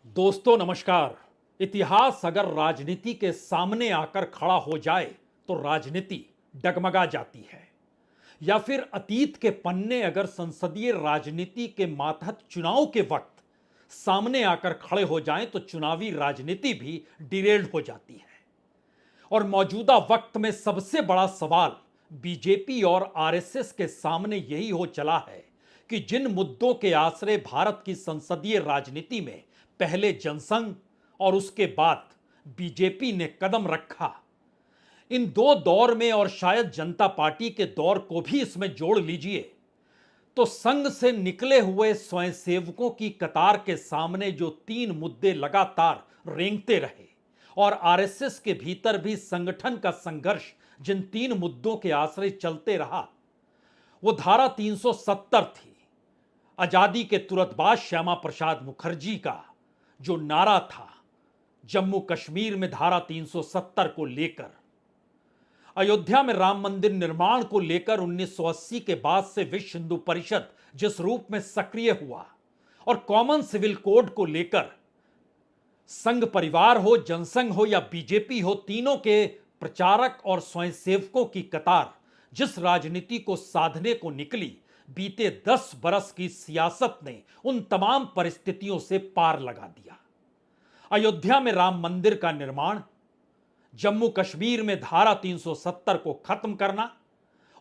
दोस्तों नमस्कार। इतिहास अगर राजनीति के सामने आकर खड़ा हो जाए तो राजनीति डगमगा जाती है, या फिर अतीत के पन्ने अगर संसदीय राजनीति के मातहत चुनाव के वक्त सामने आकर खड़े हो जाएं तो चुनावी राजनीति भी डिरेल्ड हो जाती है। और मौजूदा वक्त में सबसे बड़ा सवाल बीजेपी और आरएसएस के सामने यही हो चला है कि जिन मुद्दों के आश्रय भारत की संसदीय राजनीति में पहले जनसंघ और उसके बाद बीजेपी ने कदम रखा, इन दो दौर में और शायद जनता पार्टी के दौर को भी इसमें जोड़ लीजिए तो संघ से निकले हुए स्वयंसेवकों की कतार के सामने जो तीन मुद्दे लगातार रेंगते रहे और आरएसएस के भीतर भी संगठन का संघर्ष जिन तीन मुद्दों के आश्रय चलते रहा, वो धारा 370 थी। आजादी के तुरंत बाद श्यामा प्रसाद मुखर्जी का जो नारा था जम्मू कश्मीर में धारा 370 को लेकर, अयोध्या में राम मंदिर निर्माण को लेकर 1980 के बाद से विश्व हिंदू परिषद जिस रूप में सक्रिय हुआ, और कॉमन सिविल कोड को लेकर संघ परिवार हो, जनसंघ हो या बीजेपी हो, तीनों के प्रचारक और स्वयंसेवकों की कतार जिस राजनीति को साधने को निकली, बीते 10 बरस की सियासत ने उन तमाम परिस्थितियों से पार लगा दिया। अयोध्या में राम मंदिर का निर्माण, जम्मू कश्मीर में धारा 370 को खत्म करना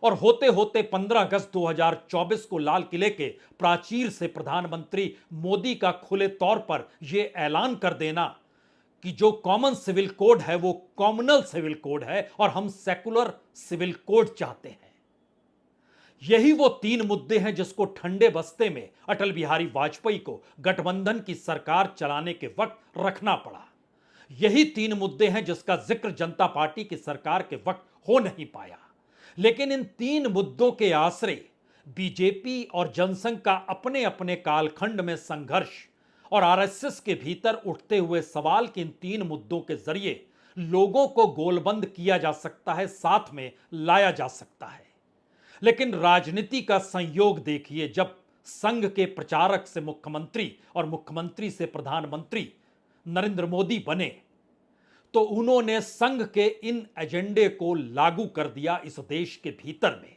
और होते होते 15 अगस्त 2024 को लाल किले के प्राचीर से प्रधानमंत्री मोदी का खुले तौर पर यह ऐलान कर देना कि जो कॉमन सिविल कोड है वो कॉमनल सिविल कोड है और हम सेकुलर सिविल कोड चाहते हैं। यही वो तीन मुद्दे हैं जिसको ठंडे बस्ते में अटल बिहारी वाजपेयी को गठबंधन की सरकार चलाने के वक्त रखना पड़ा। यही तीन मुद्दे हैं जिसका जिक्र जनता पार्टी की सरकार के वक्त हो नहीं पाया। लेकिन इन तीन मुद्दों के आश्रय बीजेपी और जनसंघ का अपने अपने कालखंड में संघर्ष और आरएसएस के भीतर उठते हुए सवाल कि इन तीन मुद्दों के जरिए लोगों को गोलबंद किया जा सकता है, साथ में लाया जा सकता है। लेकिन राजनीति का संयोग देखिए, जब संघ के प्रचारक से मुख्यमंत्री और मुख्यमंत्री से प्रधानमंत्री नरेंद्र मोदी बने तो उन्होंने संघ के इन एजेंडे को लागू कर दिया इस देश के भीतर में,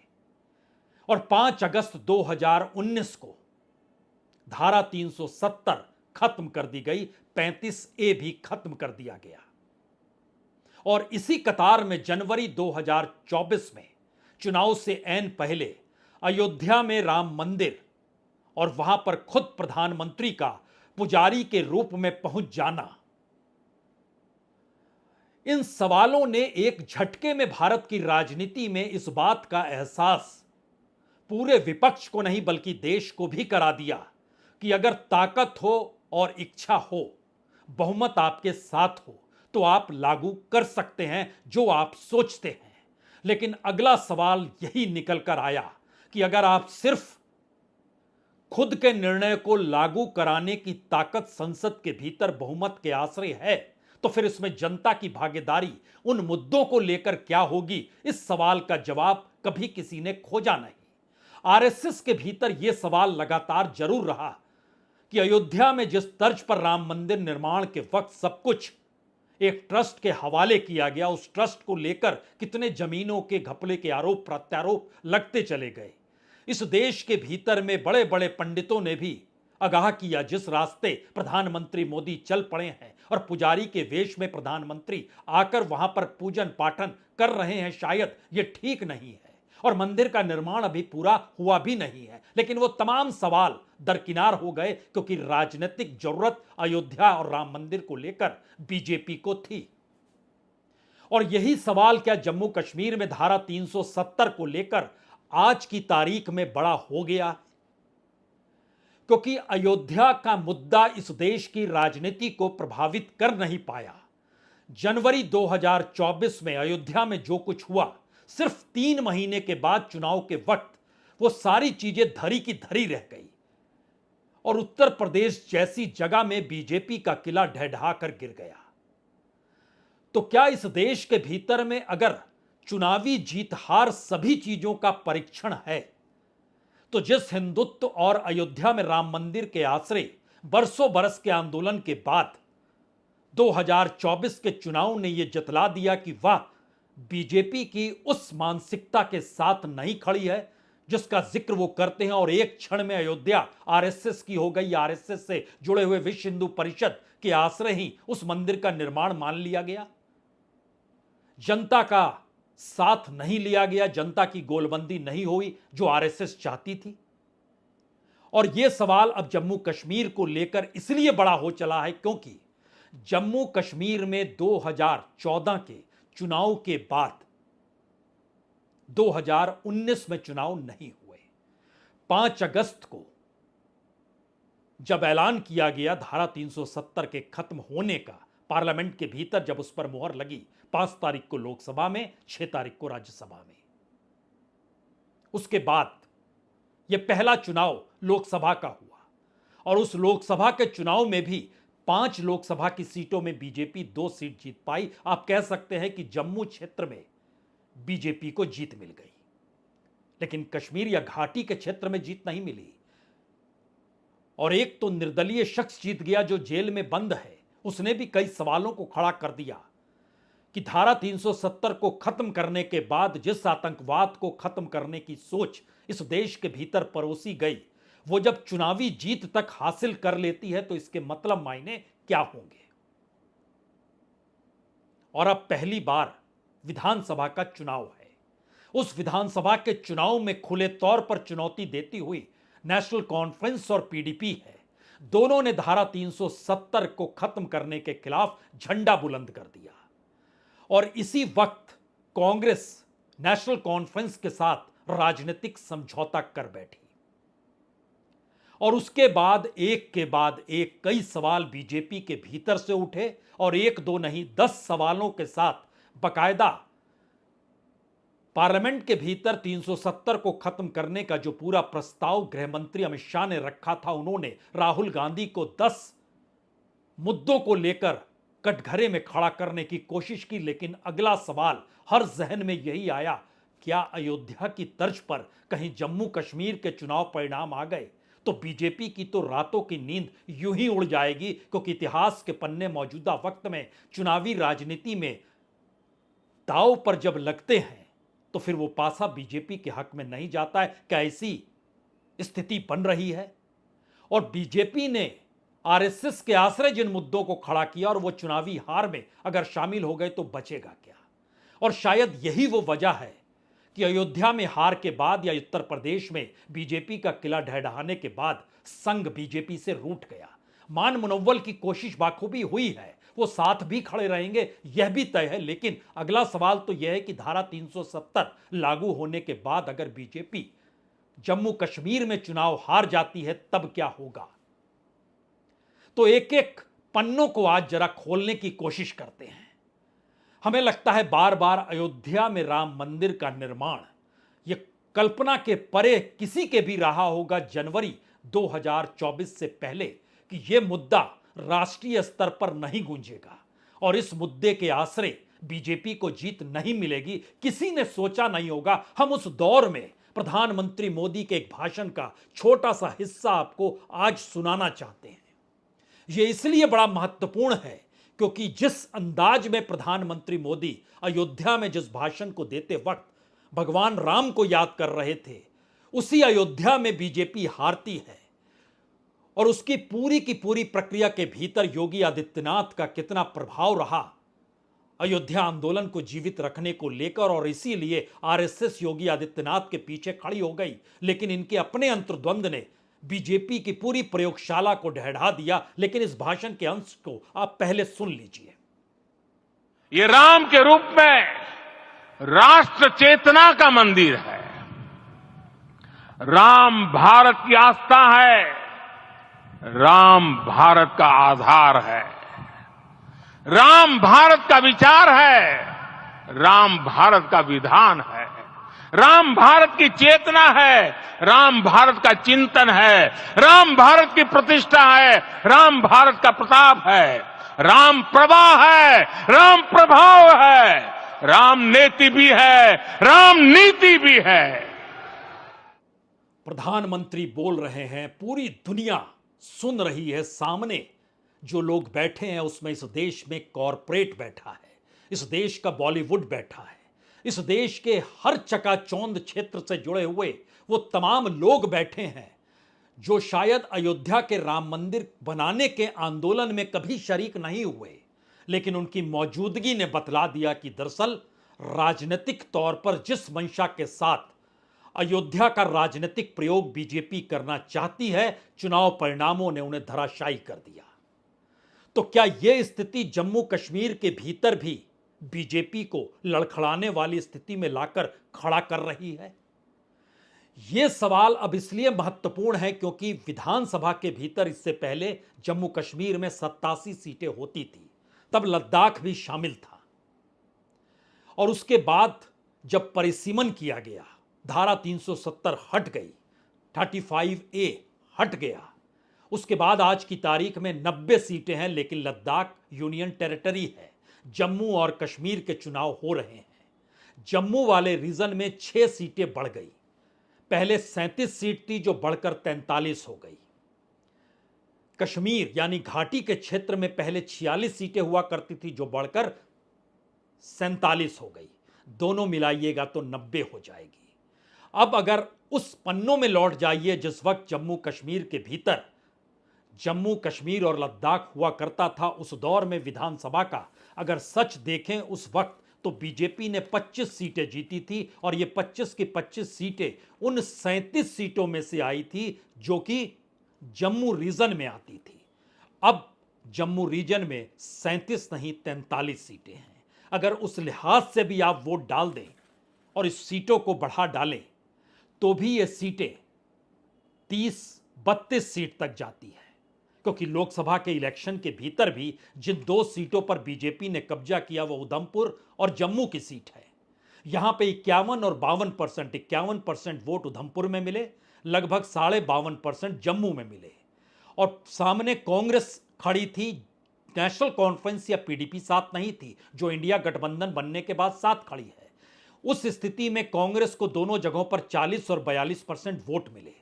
और 5 अगस्त 2019 को धारा 370 खत्म कर दी गई, 35A भी खत्म कर दिया गया। और इसी कतार में जनवरी 2024 में चुनाव से ऐन पहले अयोध्या में राम मंदिर और वहां पर खुद प्रधानमंत्री का पुजारी के रूप में पहुंच जाना, इन सवालों ने एक झटके में भारत की राजनीति में इस बात का एहसास पूरे विपक्ष को नहीं बल्कि देश को भी करा दिया कि अगर ताकत हो और इच्छा हो, बहुमत आपके साथ हो तो आप लागू कर सकते हैं जो आप सोचते हैं। लेकिन अगला सवाल यही निकल कर आया कि अगर आप सिर्फ खुद के निर्णय को लागू कराने की ताकत संसद के भीतर बहुमत के आश्रय है तो फिर इसमें जनता की भागीदारी उन मुद्दों को लेकर क्या होगी, इस सवाल का जवाब कभी किसी ने खोजा नहीं। आरएसएस के भीतर यह सवाल लगातार जरूर रहा कि अयोध्या में जिस तर्ज पर राम मंदिर निर्माण के वक्त सब कुछ एक ट्रस्ट के हवाले किया गया, उस ट्रस्ट को लेकर कितने जमीनों के घपले के आरोप प्रत्यारोप लगते चले गए। इस देश के भीतर में बड़े बड़े पंडितों ने भी आगाह किया, जिस रास्ते प्रधानमंत्री मोदी चल पड़े हैं और पुजारी के वेश में प्रधानमंत्री आकर वहां पर पूजन पाठन कर रहे हैं, शायद ये ठीक नहीं है और मंदिर का निर्माण अभी पूरा हुआ भी नहीं है। लेकिन वो तमाम सवाल दरकिनार हो गए क्योंकि राजनीतिक जरूरत अयोध्या और राम मंदिर को लेकर बीजेपी को थी। और यही सवाल क्या जम्मू कश्मीर में धारा 370 को लेकर आज की तारीख में बड़ा हो गया, क्योंकि अयोध्या का मुद्दा इस देश की राजनीति को प्रभावित कर नहीं पाया। जनवरी 2024 में अयोध्या में जो कुछ हुआ, सिर्फ 3 महीने के बाद चुनाव के वक्त वो सारी चीजें धरी की धरी रह गई और उत्तर प्रदेश जैसी जगह में बीजेपी का किला ढह कर गिर गया। तो क्या इस देश के भीतर में अगर चुनावी जीत हार सभी चीजों का परीक्षण है तो जिस हिंदुत्व और अयोध्या में राम मंदिर के आश्रय बरसों बरस के आंदोलन के बाद 2024 के चुनाव ने यह जतला दिया कि वह बीजेपी की उस मानसिकता के साथ नहीं खड़ी है जिसका जिक्र वो करते हैं, और एक क्षण में अयोध्या आरएसएस की हो गई। आरएसएस से जुड़े हुए विश्व हिंदू परिषद के आश्रय ही उस मंदिर का निर्माण मान लिया गया। जनता का साथ नहीं लिया गया, जनता की गोलबंदी नहीं हुई जो आरएसएस चाहती थी। और यह सवाल अब जम्मू कश्मीर को लेकर इसलिए बड़ा हो चला है क्योंकि जम्मू कश्मीर में 2014 के चुनाव के बाद 2019 में चुनाव नहीं हुए। 5 अगस्त को जब ऐलान किया गया धारा 370 के खत्म होने का पार्लियामेंट के भीतर, जब उस पर मुहर लगी 5 तारीख को लोकसभा में, 6 तारीख को राज्यसभा में, उसके बाद यह पहला चुनाव लोकसभा का हुआ। और उस लोकसभा के चुनाव में भी 5 लोकसभा की सीटों में बीजेपी 2 सीट जीत पाई। आप कह सकते हैं कि जम्मू क्षेत्र में बीजेपी को जीत मिल गई, लेकिन कश्मीर या घाटी के क्षेत्र में जीत नहीं मिली। और एक तो निर्दलीय शख्स जीत गया जो जेल में बंद है, उसने भी कई सवालों को खड़ा कर दिया कि धारा 370 को खत्म करने के बाद जिस आतंकवाद को खत्म करने की सोच इस देश के भीतर परोसी गई, वो जब चुनावी जीत तक हासिल कर लेती है तो इसके मतलब मायने क्या होंगे। और अब पहली बार विधानसभा का चुनाव है। उस विधानसभा के चुनाव में खुले तौर पर चुनौती देती हुई नेशनल कॉन्फ्रेंस और पीडीपी है। दोनों ने धारा 370 को खत्म करने के खिलाफ झंडा बुलंद कर दिया। और इसी वक्त कांग्रेस नेशनल कॉन्फ्रेंस के साथ राजनीतिक समझौता कर बैठी। और उसके बाद एक कई सवाल बीजेपी के भीतर से उठे, और 1-2 नहीं 10 सवालों के साथ बकायदा पार्लियामेंट के भीतर 370 को खत्म करने का जो पूरा प्रस्ताव गृह मंत्री अमित शाह ने रखा था, उन्होंने राहुल गांधी को 10 मुद्दों को लेकर कटघरे में खड़ा करने की कोशिश की। लेकिन अगला सवाल हर जहन में यही आया, क्या अयोध्या की तर्ज पर कहीं जम्मू कश्मीर के चुनाव परिणाम आ गए तो बीजेपी की तो रातों की नींद यूं ही उड़ जाएगी। क्योंकि इतिहास के पन्ने मौजूदा वक्त में चुनावी राजनीति में दांव पर जब लगते हैं तो फिर वो पासा बीजेपी के हक में नहीं जाता है। क्या ऐसी स्थिति बन रही है? और बीजेपी ने आरएसएस के आश्रय जिन मुद्दों को खड़ा किया और वो चुनावी हार में अगर शामिल हो गए तो बचेगा क्या? और शायद यही वो वजह है कि अयोध्या में हार के बाद या उत्तर प्रदेश में बीजेपी का किला ढहढहाने के बाद संघ बीजेपी से रूठ गया। मान मुनव्वल की कोशिश बाखूबी हुई है, वो साथ भी खड़े रहेंगे यह भी तय है। लेकिन अगला सवाल तो यह है कि धारा 370 लागू होने के बाद अगर बीजेपी जम्मू कश्मीर में चुनाव हार जाती है तब क्या होगा। तो एक एक पन्नों को आज जरा खोलने की कोशिश करते हैं। हमें लगता है बार बार अयोध्या में राम मंदिर का निर्माण यह कल्पना के परे किसी के भी रहा होगा जनवरी 2024 से पहले कि यह मुद्दा राष्ट्रीय स्तर पर नहीं गूंजेगा और इस मुद्दे के आश्रय बीजेपी को जीत नहीं मिलेगी। किसी ने सोचा नहीं होगा। हम उस दौर में प्रधानमंत्री मोदी के एक भाषण का छोटा सा हिस्सा आपको आज सुनाना चाहते हैं। यह इसलिए बड़ा महत्वपूर्ण है क्योंकि जिस अंदाज में प्रधानमंत्री मोदी अयोध्या में जिस भाषण को देते वक्त भगवान राम को याद कर रहे थे, उसी अयोध्या में बीजेपी हारती है। और उसकी पूरी की पूरी प्रक्रिया के भीतर योगी आदित्यनाथ का कितना प्रभाव रहा अयोध्या आंदोलन को जीवित रखने को लेकर, और इसीलिए आरएसएस योगी आदित्यनाथ के पीछे खड़ी हो गई। लेकिन इनके अपने अंतर्द्वंद ने बीजेपी की पूरी प्रयोगशाला को ढहढा दिया। लेकिन इस भाषण के अंश को आप पहले सुन लीजिए। ये राम के रूप में राष्ट्र चेतना का मंदिर है। राम भारत की आस्था है, राम भारत का आधार है, राम भारत का विचार है, राम भारत का विधान है, राम भारत की चेतना है, राम भारत का चिंतन है, राम भारत की प्रतिष्ठा है, राम भारत का प्रताप है, राम प्रवाह है, राम प्रभाव है, राम नेति भी है, राम नीति भी है। प्रधानमंत्री बोल रहे हैं, पूरी दुनिया सुन रही है, सामने जो लोग बैठे हैं उसमें इस देश में कॉरपोरेट बैठा है, इस देश का बॉलीवुड बैठा है, इस देश के हर चकाचौंध क्षेत्र से जुड़े हुए वो तमाम लोग बैठे हैं जो शायद अयोध्या के राम मंदिर बनाने के आंदोलन में कभी शरीक नहीं हुए, लेकिन उनकी मौजूदगी ने बतला दिया कि दरअसल राजनीतिक तौर पर जिस मंशा के साथ अयोध्या का राजनीतिक प्रयोग बीजेपी करना चाहती है, चुनाव परिणामों ने उन्हें धराशायी कर दिया। तो क्या यह स्थिति जम्मू कश्मीर के भीतर भी बीजेपी को लड़खड़ाने वाली स्थिति में लाकर खड़ा कर रही है? यह सवाल अब इसलिए महत्वपूर्ण है क्योंकि विधानसभा के भीतर इससे पहले जम्मू कश्मीर में 87 सीटें होती थी, तब लद्दाख भी शामिल था। और उसके बाद जब परिसीमन किया गया, धारा 370 हट गई, 35A हट गया, उसके बाद आज की तारीख में 90 सीटें हैं, लेकिन लद्दाख यूनियन टेरिटरी है। जम्मू और कश्मीर के चुनाव हो रहे हैं। जम्मू वाले रीजन में 6 सीटें बढ़ गई, पहले 37 सीट थी जो बढ़कर 43 हो गई। कश्मीर यानी घाटी के क्षेत्र में पहले 46 सीटें हुआ करती थी जो बढ़कर 47 हो गई। दोनों मिलाइएगा तो 90 हो जाएगी। अब अगर उस पन्नों में लौट जाइए जिस वक्त जम्मू कश्मीर के भीतर जम्मू कश्मीर और लद्दाख हुआ करता था, उस दौर में विधानसभा का अगर सच देखें उस वक्त तो बीजेपी ने 25 सीटें जीती थी और ये 25 की 25 सीटें उन 37 सीटों में से आई थी जो कि जम्मू रीजन में आती थी। अब जम्मू रीजन में 37 नहीं 43 सीटें हैं। अगर उस लिहाज से भी आप वोट डाल दें और इस सीटों को बढ़ा डालें तो भी ये सीटें 30-32 सीट तक जाती है, क्योंकि लोकसभा के इलेक्शन के भीतर भी जिन 2 सीटों पर बीजेपी ने कब्जा किया वो उधमपुर और जम्मू की सीट है। यहां पे 51 और 52%, 51% वोट उधमपुर में मिले, लगभग 52.5% जम्मू में मिले। और सामने कांग्रेस खड़ी थी, नेशनल कॉन्फ्रेंस या पीडीपी साथ नहीं थी, जो इंडिया गठबंधन बनने के बाद साथ खड़ी है। उस स्थिति में कांग्रेस को दोनों जगहों पर 40 और 42% वोट मिले।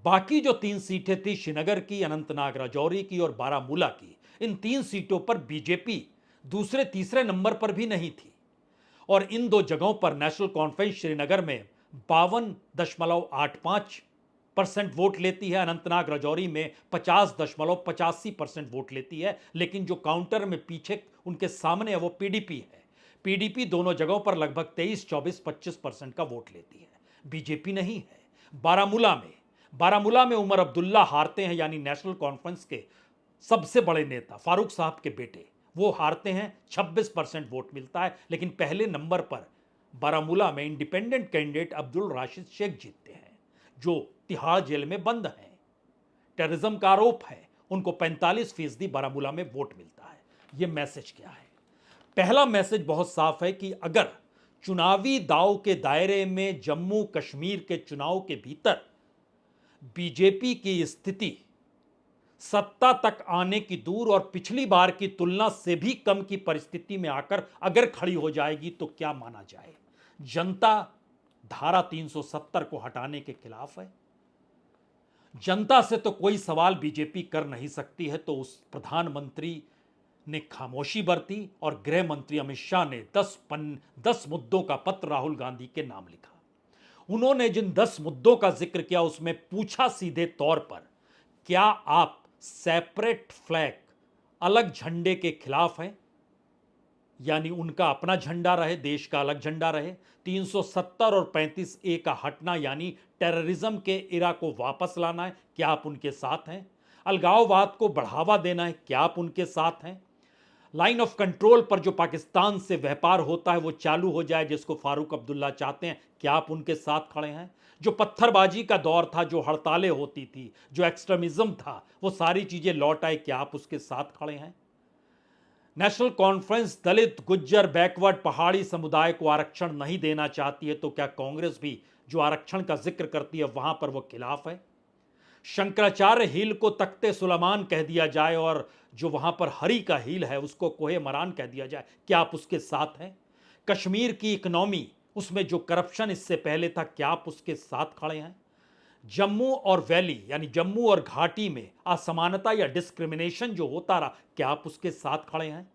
बाकी जो 3 सीटें थी, श्रीनगर की, अनंतनाग राजौरी की और बारामूला की, इन 3 सीटों पर बीजेपी दूसरे तीसरे नंबर पर भी नहीं थी। और इन 2 जगहों पर नेशनल कॉन्फ्रेंस श्रीनगर में 52.85% वोट लेती है, अनंतनाग राजौरी में 50.85% वोट लेती है, लेकिन जो काउंटर में पीछे उनके सामने है वो पीडीपी है। पीडीपी दोनों जगहों पर लगभग 23, 24, 25% का वोट लेती है, बीजेपी नहीं है। बारामूला में उमर अब्दुल्ला हारते हैं, यानी नेशनल कॉन्फ्रेंस के सबसे बड़े नेता फारूक साहब के बेटे, वो हारते हैं, 26% वोट मिलता है। लेकिन पहले नंबर पर बारामूला में इंडिपेंडेंट कैंडिडेट अब्दुल राशिद शेख जीतते हैं, जो तिहाड़ जेल में बंद हैं, टेररिज्म का आरोप है। उनको 45% बारामूला में वोट मिलता है। यह मैसेज क्या है? पहला मैसेज बहुत साफ है कि अगर चुनावी दांव के दायरे में जम्मू कश्मीर के चुनाव के भीतर बीजेपी की स्थिति सत्ता तक आने की दूर और पिछली बार की तुलना से भी कम की परिस्थिति में आकर अगर खड़ी हो जाएगी तो क्या माना जाए? जनता धारा 370 को हटाने के खिलाफ है। जनता से तो कोई सवाल बीजेपी कर नहीं सकती है, तो उस प्रधानमंत्री ने खामोशी बरती और गृह मंत्री अमित शाह ने 10 मुद्दों का पत्र राहुल गांधी के नाम लिखा। उन्होंने जिन 10 मुद्दों का जिक्र किया उसमें पूछा सीधे तौर पर, क्या आप सेपरेट फ्लैग, अलग झंडे के खिलाफ हैं? यानी उनका अपना झंडा रहे, देश का अलग झंडा रहे। 370 और 35A का हटना यानी टेररिज्म के इरा को वापस लाना है, क्या आप उनके साथ हैं? अलगाववाद को बढ़ावा देना है, क्या आप उनके साथ हैं? लाइन ऑफ कंट्रोल पर जो पाकिस्तान से व्यापार होता है वो चालू हो जाए, जिसको फारूक अब्दुल्ला चाहते हैं, क्या आप उनके साथ खड़े हैं? जो पत्थरबाजी का दौर था, जो हड़तालें होती थी, जो एक्सट्रीमिज्म था, वो सारी चीजें लौट आए, क्या आप उसके साथ खड़े हैं? नेशनल कॉन्फ्रेंस दलित, गुज्जर, बैकवर्ड, पहाड़ी समुदाय को आरक्षण नहीं देना चाहती है, तो क्या कांग्रेस भी जो आरक्षण का जिक्र करती है वहां पर वो खिलाफ है? शंकराचार्य हिल को तख्ते सुलेमान कह दिया जाए और जो वहां पर हरी का हिल है उसको कोहे मरान कह दिया जाए, क्या आप उसके साथ हैं? कश्मीर की इकोनॉमी, उसमें जो करप्शन इससे पहले था, क्या आप उसके साथ खड़े हैं? जम्मू और वैली यानी जम्मू और घाटी में असमानता या डिस्क्रिमिनेशन जो होता रहा, क्या आप उसके साथ खड़े हैं?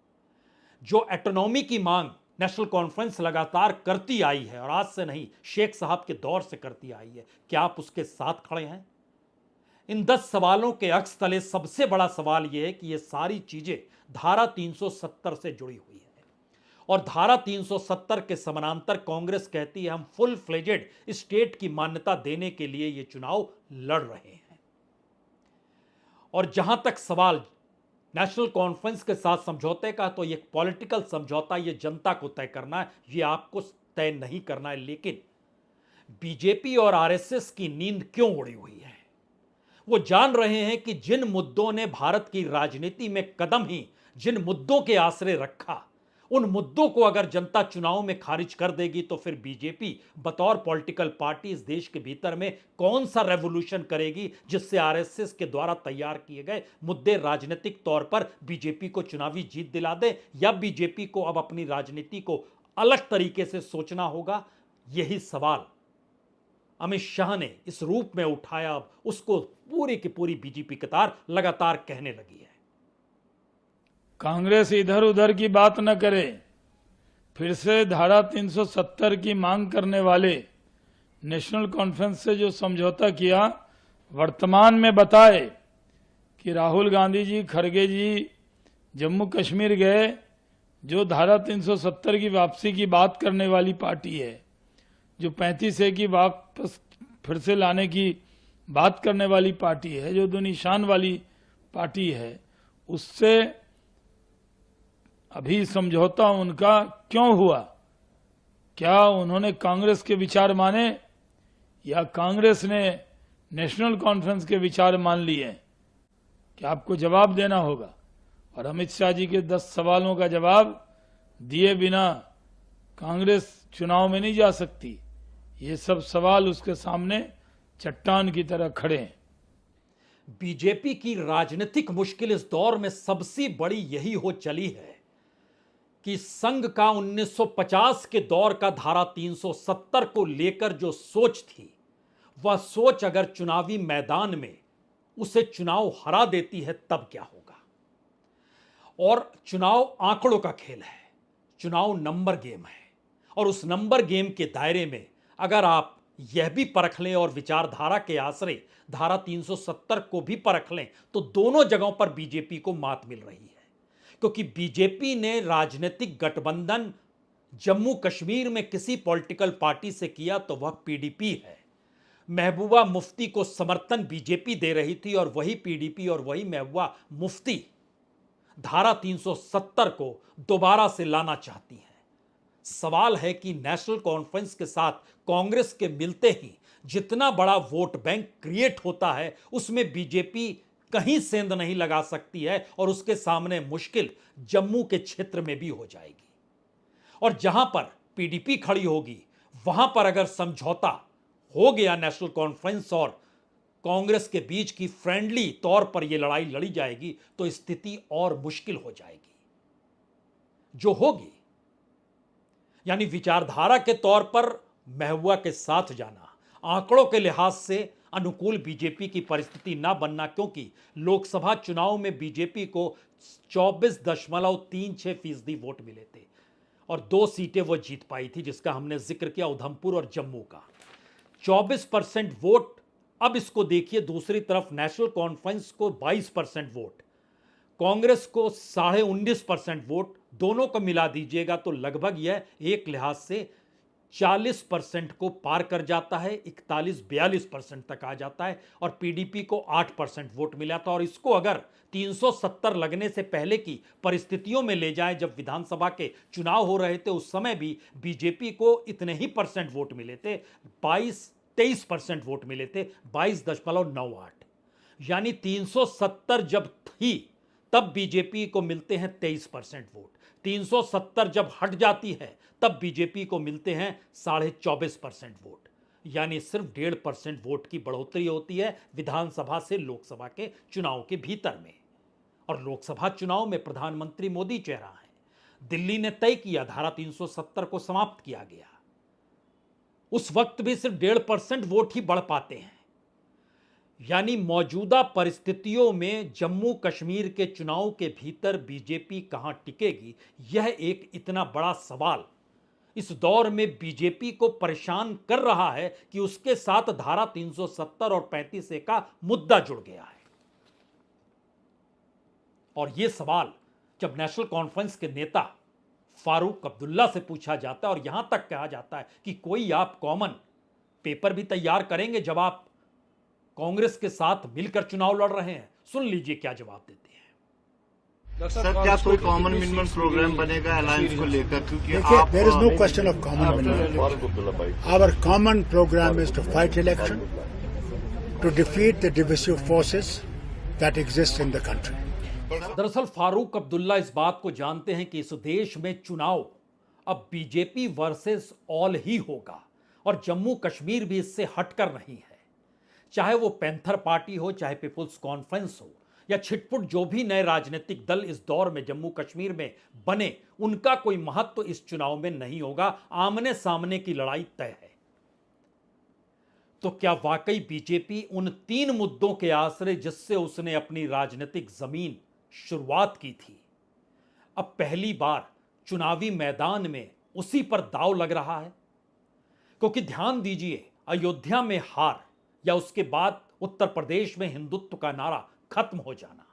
जो ऑटोनॉमी की मांग नेशनल कॉन्फ्रेंस लगातार करती आई है और आज से नहीं, शेख साहब के दौर से करती आई है, क्या आप उसके साथ खड़े हैं? इन 10 सवालों के अक्स तले सबसे बड़ा सवाल यह है कि ये सारी चीजें धारा 370 से जुड़ी हुई है और धारा 370 के समानांतर कांग्रेस कहती है हम फुल फ्लेजेड स्टेट की मान्यता देने के लिए ये चुनाव लड़ रहे हैं। और जहां तक सवाल नेशनल कॉन्फ्रेंस के साथ समझौते का, तो ये पॉलिटिकल समझौता ये जनता को तय करना है, ये आपको तय नहीं करना है। लेकिन बीजेपी और आरएसएस की नींद क्यों उड़ी हुई है? वो जान रहे हैं कि जिन मुद्दों ने भारत की राजनीति में कदम ही जिन मुद्दों के आसरे रखा, उन मुद्दों को अगर जनता चुनाव में खारिज कर देगी तो फिर बीजेपी बतौर पॉलिटिकल पार्टी इस देश के भीतर में कौन सा रेवोल्यूशन करेगी जिससे आरएसएस के द्वारा तैयार किए गए मुद्दे राजनीतिक तौर पर बीजेपी को चुनावी जीत दिला दे, या बीजेपी को अब अपनी राजनीति को अलग तरीके से सोचना होगा। यही सवाल अमित शाह ने इस रूप में उठाया, अब उसको पूरी की पूरी बीजेपी कतार लगातार कहने लगी है। कांग्रेस इधर उधर की बात न करे, फिर से धारा 370 की मांग करने वाले नेशनल कॉन्फ्रेंस से जो समझौता किया, वर्तमान में बताए कि राहुल गांधी जी, खड़गे जी जम्मू कश्मीर गए, जो धारा 370 की वापसी की बात करने वाली पार्टी है, जो 35A की वापस फिर से लाने की बात करने वाली पार्टी है, जो दो निशान वाली पार्टी है, उससे अभी समझौता उनका क्यों हुआ? क्या उन्होंने कांग्रेस के विचार माने या कांग्रेस ने नेशनल कॉन्फ्रेंस के विचार मान लिए? क्या आपको जवाब देना होगा। और अमित शाह जी के 10 सवालों का जवाब दिए बिना कांग्रेस चुनाव में नहीं जा सकती। ये सब सवाल उसके सामने चट्टान की तरह खड़े हैं। बीजेपी की राजनीतिक मुश्किल इस दौर में सबसे बड़ी यही हो चली है कि संघ का 1950 के दौर का धारा 370 को लेकर जो सोच थी, वह सोच अगर चुनावी मैदान में उसे चुनाव हरा देती है तब क्या होगा। और चुनाव आंकड़ों का खेल है, चुनाव नंबर गेम है, और उस नंबर गेम के दायरे में अगर आप यह भी परख लें और विचारधारा के आसरे धारा 370 को भी परख लें, तो दोनों जगहों पर बीजेपी को मात मिल रही है। क्योंकि बीजेपी ने राजनीतिक गठबंधन जम्मू कश्मीर में किसी पॉलिटिकल पार्टी से किया तो वह पीडीपी है। महबूबा मुफ्ती को समर्थन बीजेपी दे रही थी और वही पीडीपी और वही महबूबा मुफ्ती धारा 370 को दोबारा से लाना चाहती है। सवाल है कि नेशनल कॉन्फ्रेंस के साथ कांग्रेस के मिलते ही जितना बड़ा वोट बैंक क्रिएट होता है, उसमें बीजेपी कहीं सेंध नहीं लगा सकती है और उसके सामने मुश्किल जम्मू के क्षेत्र में भी हो जाएगी। और जहां पर पीडीपी खड़ी होगी, वहां पर अगर समझौता हो गया नेशनल कॉन्फ्रेंस और कांग्रेस के बीच की फ्रेंडली तौर पर यह लड़ाई लड़ी जाएगी, तो स्थिति और मुश्किल हो जाएगी जो होगी। यानी विचारधारा के तौर पर महबूबा के साथ जाना, आंकड़ों के लिहाज से अनुकूल बीजेपी की परिस्थिति ना बनना, क्योंकि लोकसभा चुनाव में बीजेपी को 24.36% वोट मिले थे और 2 सीटें वो जीत पाई थी, जिसका हमने जिक्र किया, उधमपुर और जम्मू का। 24% वोट। अब इसको देखिए दूसरी तरफ, नेशनल कॉन्फ्रेंस को 22% वोट, कांग्रेस को 19.5% वोट, दोनों को मिला दीजिएगा तो लगभग यह एक लिहाज से 40% को पार कर जाता है, 41-42% तक आ जाता है। और पीडीपी को 8% वोट मिला था। और इसको अगर 370 लगने से पहले की परिस्थितियों में ले जाएं, जब विधानसभा के चुनाव हो रहे थे, उस समय भी बीजेपी को इतने ही परसेंट वोट मिले थे, 23% वोट मिले थे, 22.98। यानी 370 जब थी तब बीजेपी को मिलते हैं 23% वोट, 370 जब हट जाती है तब बीजेपी को मिलते हैं 24.5% वोट। यानी सिर्फ 1.5% वोट की बढ़ोतरी होती है विधानसभा से लोकसभा के चुनाव के भीतर में। और लोकसभा चुनाव में प्रधानमंत्री मोदी चेहरा है। दिल्ली ने तय किया, धारा 370 को समाप्त किया गया। उस वक्त भी सिर्फ 1.5% वोट ही बढ़ पाते हैं। यानी मौजूदा परिस्थितियों में जम्मू कश्मीर के चुनाव के भीतर बीजेपी कहां टिकेगी, यह एक इतना बड़ा सवाल इस दौर में बीजेपी को परेशान कर रहा है कि उसके साथ धारा 370 और 35A का मुद्दा जुड़ गया है। और यह सवाल जब नेशनल कॉन्फ्रेंस के नेता फारूक अब्दुल्ला से पूछा जाता है और यहां तक कहा जाता है कि कोई आप कॉमन पेपर भी तैयार करेंगे जब आप कांग्रेस के साथ मिलकर चुनाव लड़ रहे हैं, सुन लीजिए क्या जवाब देते हैं। सर, क्या कोई कॉमन मिनिमम प्रोग्राम बनेगा अलायंस को लेकर? क्योंकि देखिए, आप there is no question of common minimum. Our common programme is to fight election, to defeat the divisive forces that exist in the country. दरअसल फारूक अब्दुल्ला इस बात को जानते हैं कि इस देश में चुनाव अब बीजेपी वर्सेस ऑल ही होगा और जम्मू कश्मीर भी इससे हटकर नहीं है। चाहे वो पैंथर पार्टी हो, चाहे पीपुल्स कॉन्फ्रेंस हो या छिटपुट जो भी नए राजनीतिक दल इस दौर में जम्मू कश्मीर में बने, उनका कोई महत्व इस चुनाव में नहीं होगा। आमने सामने की लड़ाई तय है। तो क्या वाकई बीजेपी उन 3 मुद्दों के आश्रय जिससे उसने अपनी राजनीतिक जमीन शुरुआत की थी, अब पहली बार चुनावी मैदान में उसी पर दांव लग रहा है? क्योंकि ध्यान दीजिए, अयोध्या में हार या उसके बाद उत्तर प्रदेश में हिंदुत्व का नारा खत्म हो जाना,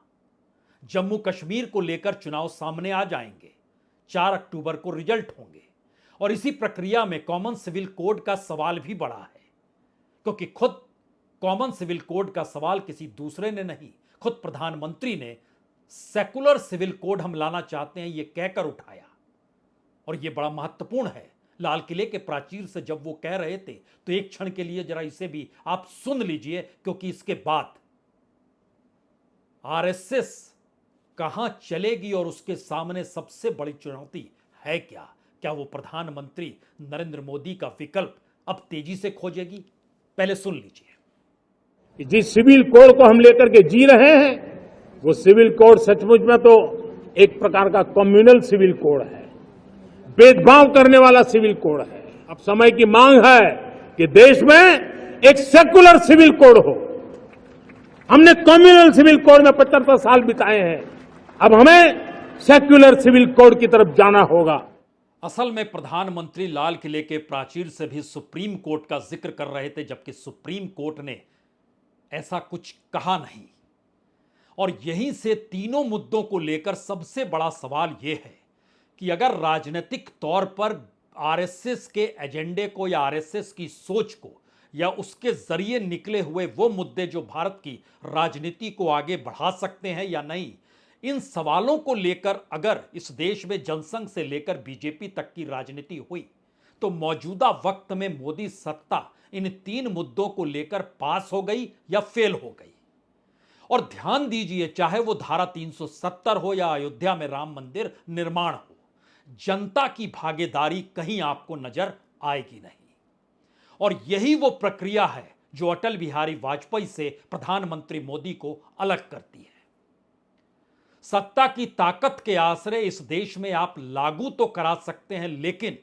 जम्मू कश्मीर को लेकर चुनाव सामने आ जाएंगे, 4 अक्टूबर को रिजल्ट होंगे और इसी प्रक्रिया में कॉमन सिविल कोड का सवाल भी बड़ा है। क्योंकि खुद कॉमन सिविल कोड का सवाल किसी दूसरे ने नहीं, खुद प्रधानमंत्री ने सेकुलर सिविल कोड हम लाना चाहते हैं यह कहकर उठाया। और यह बड़ा महत्वपूर्ण है। लाल किले के प्राचीर से जब वो कह रहे थे तो एक क्षण के लिए जरा इसे भी आप सुन लीजिए, क्योंकि इसके बाद आरएसएस कहां चलेगी और उसके सामने सबसे बड़ी चुनौती है क्या? क्या वो प्रधानमंत्री नरेंद्र मोदी का विकल्प अब तेजी से खोजेगी? पहले सुन लीजिए। जिस सिविल कोड को हम लेकर के जी रहे हैं, वो सिविल कोड सचमुच में तो एक प्रकार का कम्युनल सिविल कोड है, भेदभाव करने वाला सिविल कोड है। अब समय की मांग है कि देश में एक सेकुलर सिविल कोड हो। हमने कम्युनल सिविल कोड में 75 साल बिताए हैं, अब हमें सेक्युलर सिविल कोड की तरफ जाना होगा। असल में प्रधानमंत्री लाल किले के प्राचीर से भी सुप्रीम कोर्ट का जिक्र कर रहे थे, जबकि सुप्रीम कोर्ट ने ऐसा कुछ कहा नहीं। और यहीं से तीनों मुद्दों को लेकर सबसे बड़ा सवाल यह है कि अगर राजनीतिक तौर पर आरएसएस के एजेंडे को या आरएसएस की सोच को या उसके जरिए निकले हुए वो मुद्दे जो भारत की राजनीति को आगे बढ़ा सकते हैं या नहीं, इन सवालों को लेकर अगर इस देश में जनसंघ से लेकर बीजेपी तक की राजनीति हुई तो मौजूदा वक्त में मोदी सत्ता इन 3 मुद्दों को लेकर पास हो गई या फेल हो गई। और ध्यान दीजिए, चाहे वो धारा 370 हो या अयोध्या में राम मंदिर निर्माण हो, जनता की भागीदारी कहीं आपको नजर आएगी नहीं। और यही वो प्रक्रिया है जो अटल बिहारी वाजपेयी से प्रधानमंत्री मोदी को अलग करती है। सत्ता की ताकत के आश्रय इस देश में आप लागू तो करा सकते हैं, लेकिन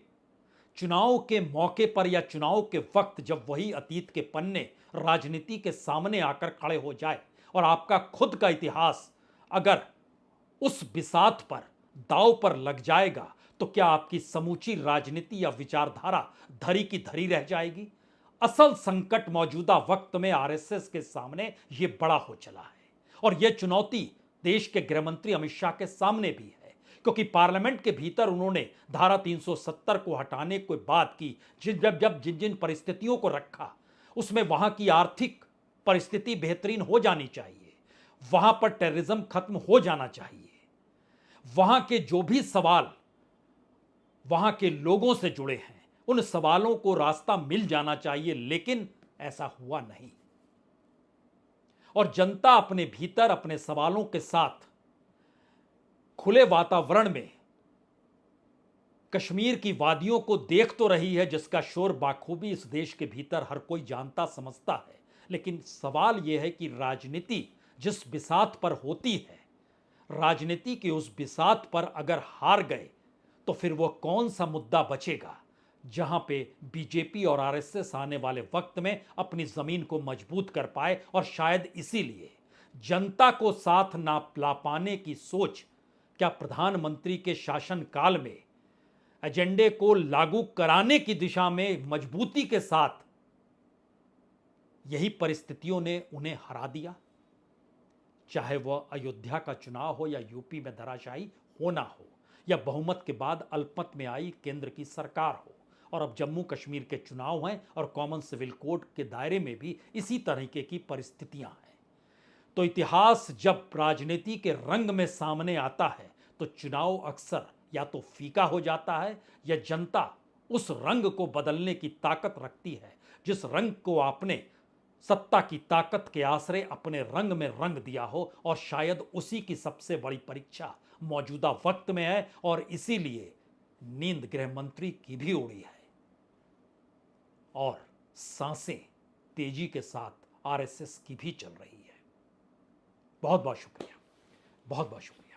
चुनाव के मौके पर या चुनाव के वक्त जब वही अतीत के पन्ने राजनीति के सामने आकर खड़े हो जाए और आपका खुद का इतिहास अगर उस बिसात पर दांव पर लग जाएगा तो क्या आपकी समूची राजनीति या विचारधारा धरी की धरी रह जाएगी? असल संकट मौजूदा वक्त में आरएसएस के सामने यह बड़ा हो चला है और यह चुनौती देश के गृह मंत्री अमित शाह के सामने भी है, क्योंकि पार्लियामेंट के भीतर उन्होंने धारा 370 को हटाने की बात की। जिन जिन परिस्थितियों को रखा उसमें वहां की आर्थिक परिस्थिति बेहतरीन हो जानी चाहिए, वहां पर टेररिज्म खत्म हो जाना चाहिए, वहां के जो भी सवाल वहां के लोगों से जुड़े हैं उन सवालों को रास्ता मिल जाना चाहिए, लेकिन ऐसा हुआ नहीं। और जनता अपने भीतर अपने सवालों के साथ खुले वातावरण में कश्मीर की वादियों को देख तो रही है, जिसका शोर बाखूबी इस देश के भीतर हर कोई जानता समझता है। लेकिन सवाल यह है कि राजनीति जिस बिसात पर होती है, राजनीति की उस बिसात पर अगर हार गए तो फिर वो कौन सा मुद्दा बचेगा जहां पे बीजेपी और आरएसएस आने वाले वक्त में अपनी जमीन को मजबूत कर पाए, और शायद इसीलिए जनता को साथ ना ला पाने की सोच क्या प्रधानमंत्री के शासनकाल में एजेंडे को लागू कराने की दिशा में मजबूती के साथ यही परिस्थितियों ने उन्हें हरा दिया। चाहे वह अयोध्या का चुनाव हो या यूपी में धराशायी होना हो, या बहुमत के बाद अल्पमत में आई केंद्र की सरकार हो, और अब जम्मू कश्मीर के चुनाव हैं और कॉमन सिविल कोड के दायरे में भी इसी तरीके की परिस्थितियां हैं। तो इतिहास जब राजनीति के रंग में सामने आता है तो चुनाव अक्सर या तो फीका हो जाता है, या जनता उस रंग को बदलने की ताकत रखती है जिस रंग को आपने सत्ता की ताकत के आश्रय अपने रंग में रंग दिया हो। और शायद उसी की सबसे बड़ी परीक्षा मौजूदा वक्त में है, और इसीलिए नींद गृह मंत्री की भी उड़ी है और सांसें तेजी के साथ आरएसएस की भी चल रही है। बहुत बहुत शुक्रिया, बहुत बहुत शुक्रिया।